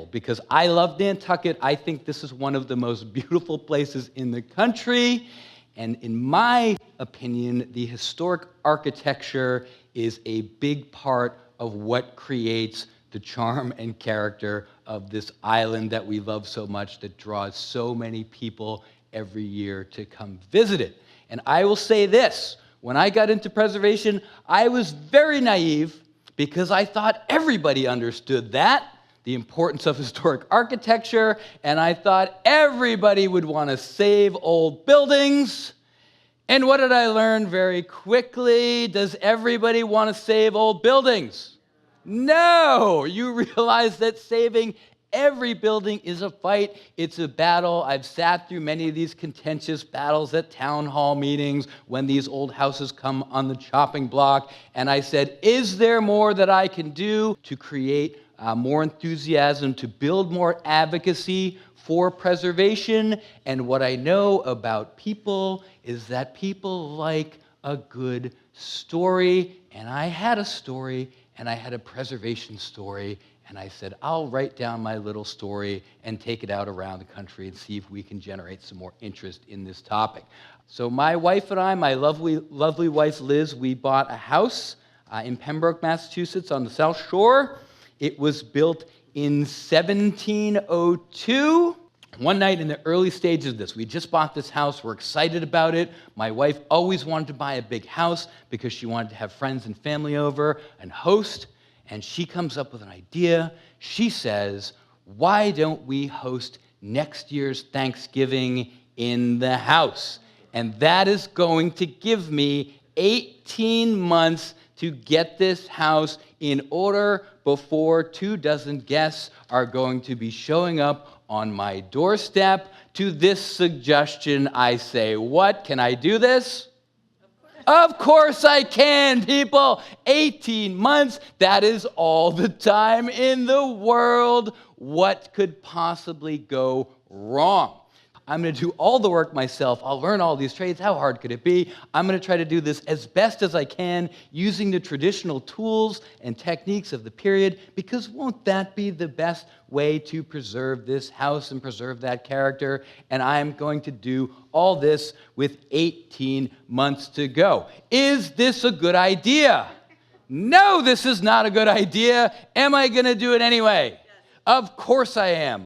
example, because I love Nantucket. I think this is one of the most beautiful places in the country. And in my opinion, the historic architecture is a big part of what creates the charm and character of this island that we love so much, that draws so many people every year to come visit it. And I will say this, when I got into preservation, I was very naive because I thought everybody understood that, the importance of historic architecture, and I thought everybody would want to save old buildings. And what did I learn very quickly? Does everybody want to save old buildings? No! You realize that saving every building is a fight. It's a battle. I've sat through many of these contentious battles at town hall meetings when these old houses come on the chopping block. And I said, is there more that I can do to create more enthusiasm, to build more advocacy for preservation? And what I know about people is that people like a good story. And I had a story, and I had a preservation story. And I said, I'll write down my little story and take it out around the country and see if we can generate some more interest in this topic. So my wife and I, my lovely wife Liz, we bought a house in Pembroke, Massachusetts on the South Shore. It was built in 1702. One night in the early stages of this, we just bought this house. We're excited about it. My wife always wanted to buy a big house because she wanted to have friends and family over and host. And she comes up with an idea. She says, why don't we host next year's Thanksgiving in the house? And that is going to give me 18 months to get this house in order before 24 guests are going to be showing up on my doorstep. To this suggestion, I say, what? Can I do this? Of course I can, people. 18 months, that is all the time in the world. What could possibly go wrong? I'm going to do all the work myself. I'll learn all these trades. How hard could it be? I'm going to try to do this as best as I can using the traditional tools and techniques of the period, because won't that be the best way to preserve this house and preserve that character? And I'm going to do all this with 18 months to go. Is this a good idea? No, this is not a good idea. Am I going to do it anyway? Of course I am.